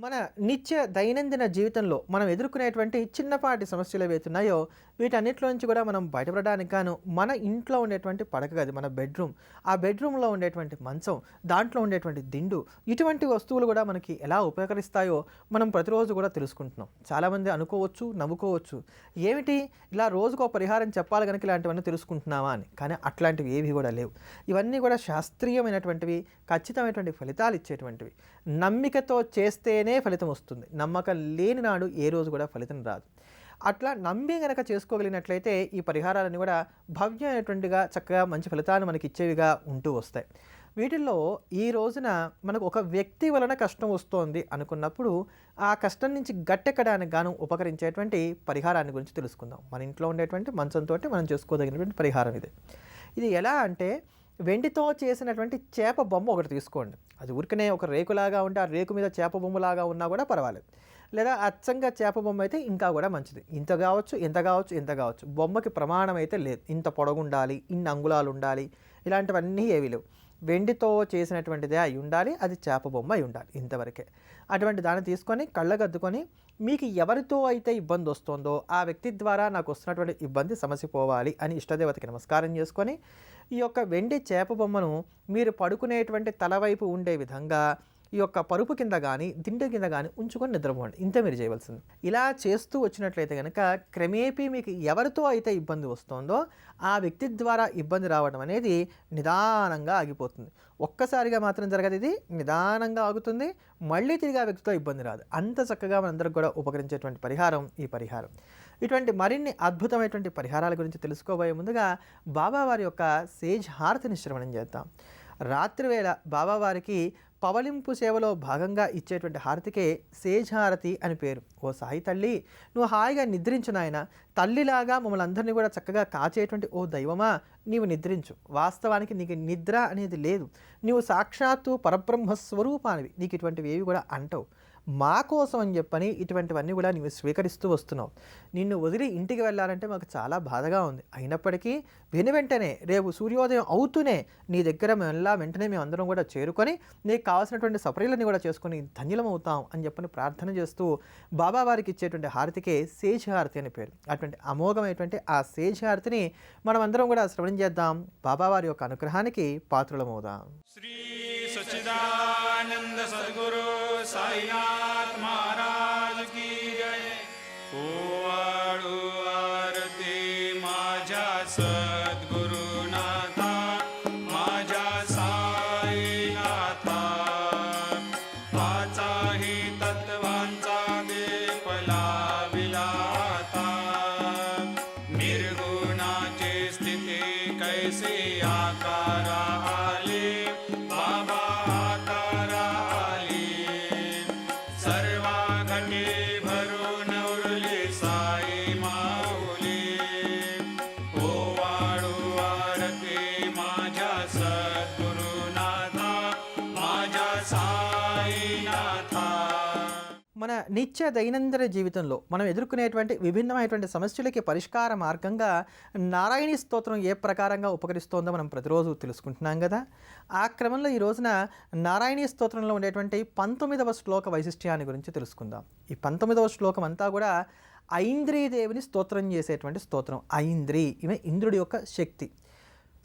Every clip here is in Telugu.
మన నిత్య దైనందిన జీవితంలో మనం ఎదుర్కొనేటువంటి చిన్నపాటి సమస్యలు ఏవైతే ఉన్నాయో వీటన్నిటిలో నుంచి కూడా మనం బయటపడడానికి గాను మన ఇంట్లో ఉండేటువంటి పడక గది, మన బెడ్రూమ్, ఆ బెడ్రూమ్లో ఉండేటువంటి మంచం, దాంట్లో ఉండేటువంటి దిండు, ఇటువంటి వస్తువులు కూడా మనకి ఎలా ఉపయోగకరిస్తాయో మనం ప్రతిరోజు కూడా తెలుసుకుంటున్నాం. చాలామంది అనుకోవచ్చు, నవ్వుకోవచ్చు, ఏమిటి ఇలా రోజుకో పరిహారం చెప్పాలి కనుక ఇలాంటివన్నీ తెలుసుకుంటున్నావా అని. కానీ అట్లాంటివి ఏవి కూడా లేవు. ఇవన్నీ కూడా శాస్త్రీయమైనటువంటివి, ఖచ్చితమైనటువంటి ఫలితాలు ఇచ్చేటువంటివి. నమ్మికతో చేస్తేనే ఫలితం వస్తుంది. నమ్మకం లేని నాడు ఏ రోజు కూడా ఫలితం రాదు. అట్లా నమ్మి గనక చేసుకోగలిగినట్లయితే ఈ పరిహారాలన్నీ కూడా భవ్యమైనటువంటిగా చక్కగా మంచి ఫలితాన్ని మనకి ఇచ్చేవిగా ఉంటూ వస్తాయి. వీటిల్లో ఈ రోజున మనకు ఒక వ్యక్తి వలన కష్టం వస్తోంది అనుకున్నప్పుడు ఆ కష్టం నుంచి గట్టెక్కడానికి గాను ఉపకరించేటువంటి పరిహారాన్ని గురించి తెలుసుకుందాం. మన ఇంట్లో ఉండేటువంటి మంచంతో మనం చేసుకోదగినటువంటి పరిహారం ఇది. ఇది ఎలా అంటే, వెండితో చేసినటువంటి చేప బొమ్మ ఒకటి తీసుకోండి. అది ఊరికనే ఒక రేకులాగా ఉంటే ఆ రేకు మీద చేప బొమ్మలాగా ఉన్నా కూడా పర్వాలేదు. లేదా అచ్చంగా చేప బొమ్మ అయితే ఇంకా కూడా మంచిది. ఇంత కావచ్చు, ఎంత కావచ్చు, ఎంత కావచ్చు. బొమ్మకి ప్రమాణం అయితే లేదు. ఇంత పొడవు ఉండాలి, ఇన్ని అంగుళాలు ఉండాలి, ఇలాంటివన్నీ ఏవి లేవు. వెండితో చేసినటువంటిదే అయి ఉండాలి, అది చేప బొమ్మ అయి ఉండాలి, ఇంతవరకే. అటువంటి దాన్ని తీసుకొని కళ్ళగద్దుకొని మీకు ఎవరితో అయితే ఇబ్బంది వస్తుందో ఆ వ్యక్తి ద్వారా నాకు వస్తున్నటువంటి ఇబ్బంది సమస్య పోవాలి అని ఇష్టదేవతకి నమస్కారం చేసుకొని ఈ యొక్క వెండి చేప బొమ్మను మీరు పడుకునేటువంటి తలవైపు ఉండే విధంగా ఈ యొక్క పరుపు కింద కానీ దిండు కింద కానీ ఉంచుకొని నిద్రపోండి. ఇంతే మీరు చేయవలసింది. ఇలా చేస్తూ వచ్చినట్లయితే కనుక క్రమేపీ మీకు ఎవరితో అయితే ఇబ్బంది వస్తుందో ఆ వ్యక్తి ద్వారా ఇబ్బంది రావడం అనేది నిదానంగా ఆగిపోతుంది. ఒక్కసారిగా మాత్రం జరగదు, ఇది నిదానంగా ఆగుతుంది. మళ్ళీ తిరిగి ఆ వ్యక్తితో ఇబ్బంది రాదు. అంత చక్కగా మనందరికి కూడా ఉపకరించేటువంటి పరిహారం ఈ పరిహారం. ఇటువంటి మరిన్ని అద్భుతమైనటువంటి పరిహారాల గురించి తెలుసుకోబోయే ముందుగా బాబావారి యొక్క సేజ్ హారతిని శ్రవణం చేద్దాం. రాత్రివేళ బాబావారికి పవలింపు సేవలో భాగంగా ఇచ్చేటువంటి హారతికే సేజ్ హారతి అని పేరు. ఓ సాయి తల్లి, నువ్వు హాయిగా నిద్రించు నాయన. తల్లిలాగా మమ్మల్ని అందరినీ కూడా చక్కగా కాచేటువంటి ఓ దైవమా, నీవు నిద్రించు. వాస్తవానికి నీకు నిద్ర అనేది లేదు. నీవు సాక్షాత్తు పరబ్రహ్మ స్వరూపానివి. నీకు ఇటువంటివి ఏవి కూడా అంటవు. మా కోసం అని చెప్పని ఇటువంటివన్నీ కూడా నీవు స్వీకరిస్తూ వస్తున్నావు. నిన్ను వదిలి ఇంటికి వెళ్ళాలంటే మాకు చాలా బాధగా ఉంది. అయినప్పటికీ వెంటనే రేపు సూర్యోదయం అవుతూనే నీ దగ్గర వెంటనే మేము అందరం కూడా చేరుకొని నీకు కావాల్సినటువంటి సపర్యలని కూడా చేసుకొని ధన్యులం అవుతాం అని చెప్పని ప్రార్థన చేస్తూ బాబావారికి ఇచ్చేటువంటి హారతికే సేజ్ హారతి అని పేరు. అటువంటి అమోఘమైనటువంటి ఆ సేజ్ హారతిని మనం అందరం కూడా శ్రవణం చేద్దాం. బాబావారి యొక్క అనుగ్రహానికి పాత్రులమవుదాం. శ్రీ सच्चिदानंद सद्गुरु साईनाथ महाराज की जय. ओवाळू आरती माझ्या सद्गुरुनाथा, माझ्या साईनाथा. पाचाही तत्वांचा देपला विलाता, निर्गुणाची स्थिती कैसे आकारा आले, बाबा आकारा आली. सर्वा घटे भरून उरली साई माऊली. ओवाळू आरती माझ्या सद्गुरुनाथा, माझ्या साईनाथा. మన నిత్య దైనందిన జీవితంలో మనం ఎదుర్కొనేటువంటి విభిన్నమైనటువంటి సమస్యలకి పరిష్కార మార్గంగా నారాయణీ స్తోత్రం ఏ ప్రకారంగా ఉపకరిస్తోందో మనం ప్రతిరోజు తెలుసుకుంటున్నాం కదా. ఆ క్రమంలో ఈ రోజున నారాయణీ స్తోత్రంలో ఉండేటువంటి 19వ శ్లోక వైశిష్ట్యాన్ని గురించి తెలుసుకుందాం. ఈ 19వ శ్లోకం అంతా కూడా ఐంద్రీదేవిని స్తోత్రం చేసేటువంటి స్తోత్రం. ఐంద్రి, ఈమె ఇంద్రుడి యొక్క శక్తి.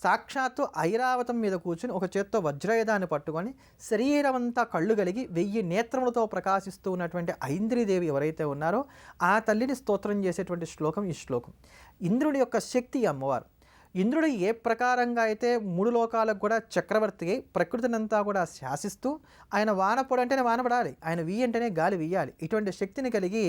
సాక్షాత్తు ఐరావతం మీద కూర్చుని ఒక చేత్తో వజ్రయుధాన్ని పట్టుకొని శరీరం అంతా కళ్ళు కలిగి 1000 నేత్రములతో ప్రకాశిస్తూ ఉన్నటువంటి ఐంద్రీదేవి ఎవరైతే ఉన్నారో ఆ తల్లిని స్తోత్రం చేసేటువంటి శ్లోకం ఈ శ్లోకం. ఇంద్రుడి యొక్క శక్తి అమ్మవారు. ఇంద్రుడు ఏ ప్రకారంగా అయితే 3 లోకాలకు కూడా చక్రవర్తి ప్రకృతినంతా కూడా శాసిస్తూ, ఆయన వాన పొడి అంటేనే వాన పడాలి, ఆయన వీయి అంటేనే గాలి వీయాలి, ఇటువంటి శక్తిని కలిగి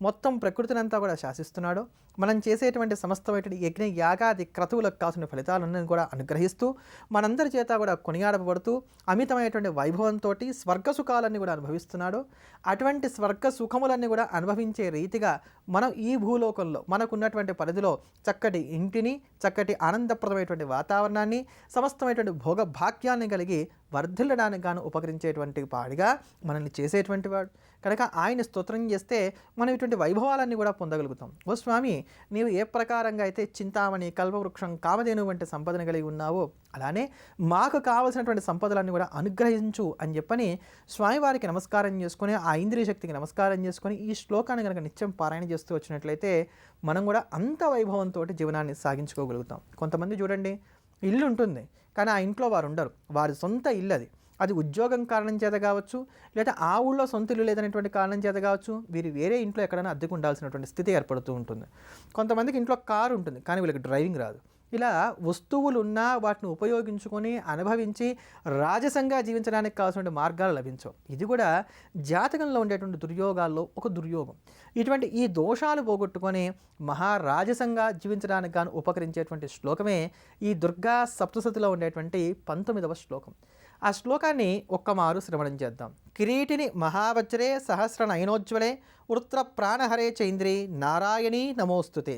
మొత్తం ప్రకృతినంతా కూడా శాసిస్తున్నాడు. మనం చేసేటువంటి సమస్తమైనటువంటి యజ్ఞ యాగాది క్రతువులకు కావాల్సిన ఫలితాలన్నీ కూడా అనుగ్రహిస్తూ మనందరి చేత కూడా కొనియాడబడుతూ అమితమైనటువంటి వైభవంతో స్వర్గ సుఖాలన్నీ కూడా అనుభవిస్తున్నాడు. అటువంటి స్వర్గ సుఖములన్నీ కూడా అనుభవించే రీతిగా మనం ఈ భూలోకంలో మనకున్నటువంటి పరిధిలో చక్కటి ఇంటిని, చక్కటి ఆనందప్రదమైనటువంటి వాతావరణాన్ని, సమస్తమైనటువంటి భోగ భాగ్యాన్ని కలిగి వర్ధిల్లడానికి గాను ఉపకరించేటువంటి వాడిగా మనల్ని చేసేటువంటి వాడు కనుక ఆయన స్తోత్రం చేస్తే మనం ఇటువంటి వైభవాలన్నీ కూడా పొందగలుగుతాం. ఓ స్వామి, నీవు ఏ ప్రకారంగా అయితే చింతామణి, కల్పవృక్షం, కామధేను వంటి సంపదను కలిగి ఉన్నావో అలానే మాకు కావలసినటువంటి సంపదలన్నీ కూడా అనుగ్రహించు అని చెప్పని స్వామివారికి నమస్కారం చేసుకొని, ఆ ఇంద్రియ శక్తికి నమస్కారం చేసుకొని ఈ శ్లోకాన్ని కనుక నిత్యం పారాయణ చేస్తూ వచ్చినట్లయితే మనం కూడా అంత వైభవంతో జీవనాన్ని సాగించుకోగలుగుతాం. కొంతమంది చూడండి, ఇల్లు ఉంటుంది కానీ ఆ ఇంట్లో వారు ఉండరు, వారి సొంత ఇల్లు అది ఉద్యోగం కారణం చేత కావచ్చు, లేదా ఆ ఊళ్ళో సొంత ఇల్లు లేదనేటువంటి కారణం చేత కావచ్చు, వీరు వేరే ఇంట్లో ఎక్కడైనా అద్దెకు ఉండాల్సినటువంటి స్థితి ఏర్పడుతూ ఉంటుంది. కొంతమందికి ఇంట్లో కారు ఉంటుంది కానీ వీళ్ళకి డ్రైవింగ్ రాదు. ఇలా వస్తువులు ఉన్నా వాటిని ఉపయోగించుకొని అనుభవించి రాజసంగా జీవించడానికి కావాల్సిన మార్గాలు లభించవు. ఇది కూడా జాతకంలో ఉండేటువంటి దుర్యోగాల్లో ఒక దుర్యోగం. ఇటువంటి ఈ దోషాలు పోగొట్టుకొని మహారాజసంగా జీవించడానికి గాను ఉపకరించేటువంటి శ్లోకమే ఈ దుర్గా సప్తశతిలో ఉండేటువంటి 19వ శ్లోకం. ఆ శ్లోకాన్ని ఒక్కమారు శ్రవణం చేద్దాం. కిరీటిని మహావజ్రే సహస్ర నయనోజ్వలే వృత్ర ప్రాణహరే చైంద్రి నారాయణీ నమోస్తుతే.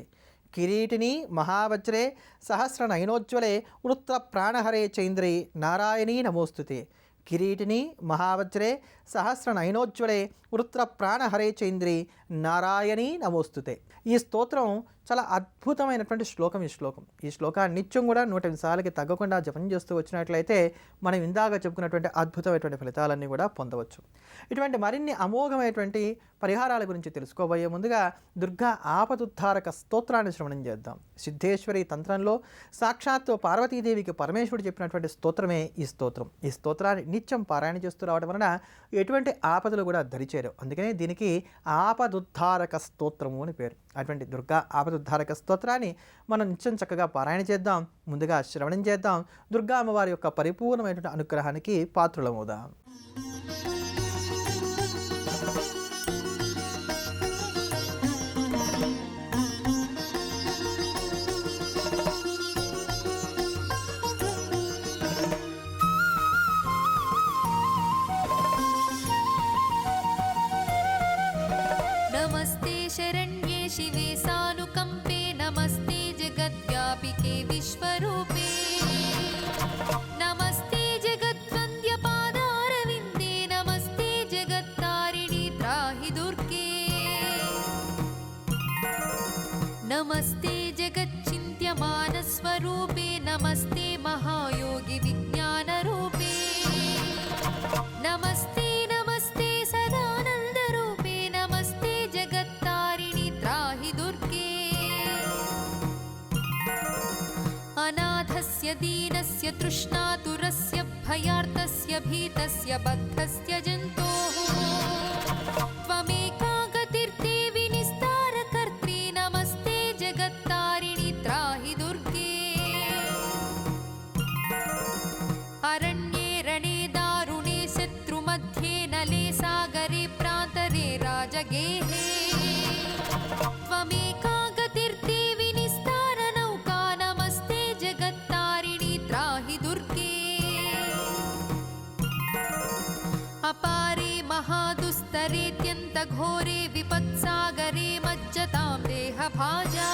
కిరీటిని మహావజ్రే సహస్ర నయనోజ్వలే వృత్ర ప్రాణహరే చైంద్రి నారాయణీ నమోస్తుతే. కిరీటిని మహావజ్రే సహస్ర నయనోజ్వలే వృత్ర ప్రాణహరే చైంద్రి నారాయణీ నమోస్తుతే. ఈ స్తోత్రం చాలా అద్భుతమైనటువంటి శ్లోకం. ఈ శ్లోకాన్ని నిత్యం కూడా 100 సార్లకి తగ్గకుండా జపం చేస్తూ వచ్చినట్లయితే మనం ఇందాక చెప్పుకున్నటువంటి అద్భుతమైనటువంటి ఫలితాలన్నీ కూడా పొందవచ్చు. ఇటువంటి మరిన్ని అమోఘమైనటువంటి పరిహారాల గురించి తెలుసుకోబోయే ముందుగా దుర్గా ఆపదుద్ధారక స్తోత్రాన్ని శ్రవణం చేద్దాం. సిద్ధేశ్వరి తంత్రంలో సాక్షాత్తు పార్వతీదేవికి పరమేశ్వరుడు చెప్పినటువంటి స్తోత్రమే ఈ స్తోత్రం. ఈ స్తోత్రాన్ని నిత్యం పారాయణ చేస్తూ రావడం వలన ఎటువంటి ఆపదలు కూడా దరిచేరవు. అందుకనే దీనికి ఆపదుద్ధారక స్తోత్రము అని పేరు. అటువంటి దుర్గా ఆపదుద్ధారక స్తోత్రాన్ని మనం నిత్యం చక్కగా పారాయణ చేద్దాం. ముందుగా శ్రవణం చేద్దాం. దుర్గా అమ్మవారి యొక్క పరిపూర్ణమైనటువంటి అనుగ్రహానికి పాత్రులమవుదాం. नमस्ते शरण्ये शिवे सानुकम्पे नमस्ते जगद्व्यापिके विश्वरूपे नमस्ते जगद्वन्द्यपादारविन्दे नमस्ते जगत्तारिणि त्राहि दुर्गे नमस्ते जगच्चिन्त्यमानस्वरूपे नमस्ते महायोगि विज्ञानरूपे नमस्ते नमस्ते सदानन्दरूपे नमस्ते जगत्तारिणि त्राहि दुर्गे अनाथस्य दीनस्य तृष्णातुरस्य भयार्तस्य भीतस्य बद्धस्य जन्तोः त्वमेका गतिर्देवि निस्तारकर्त्री नमस्ते जगत्तारिणि त्राहि दुर्गे अरण्ये रणे दारुणे शत्रुमध्ये नले सागरे प्रान्तरे राजगेहे त्वमेका गतिर्देवि निस्तारनौका नमस्ते जगत्तारिणि त्राहि दुर्गे अपारे महादुस्तरेत्यन्तघोरे विपत्सागरे मज्जतां देहभाजा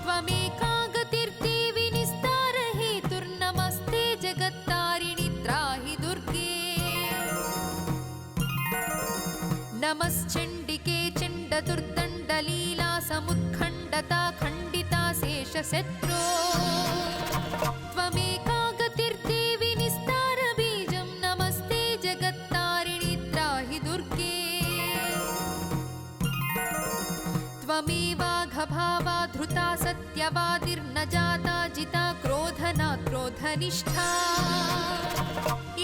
त्वमेका गतिर्देवि निस्तारहेतुर्नमस्ते जगत्तारिणि त्राहि दुर्गे नमश्चण्डिके चण्डदुर्दण्डलीला समुत्खण्डता खण्डिता शेषशत्रो त्वमेका गतिर्देवि निस्तारबीजं नमस्ते जगत्तारिणि त्राहि दुर्गे त्वमेवाघभावा धृता सत्यवादिर्न जाता जिता क्रोधना क्रोधनिष्ठा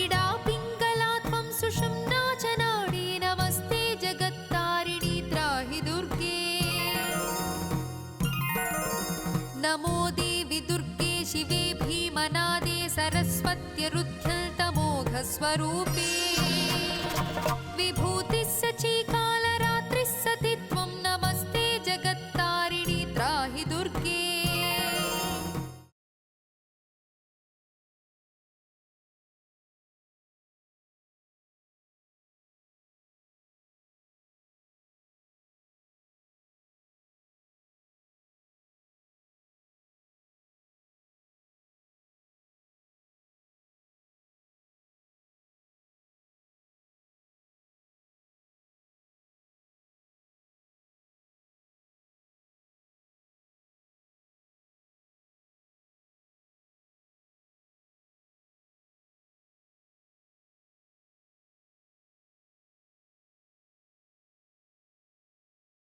इडा पिङ्गला त्वं सुषुम्ना च नाडी नमस्ते जगत्तारिणि त्राहि दुर्गे नमो देवि दुर्गे शिवे भीमनादे सरस्वत्यरुद्धल्तमोघस्वरूपे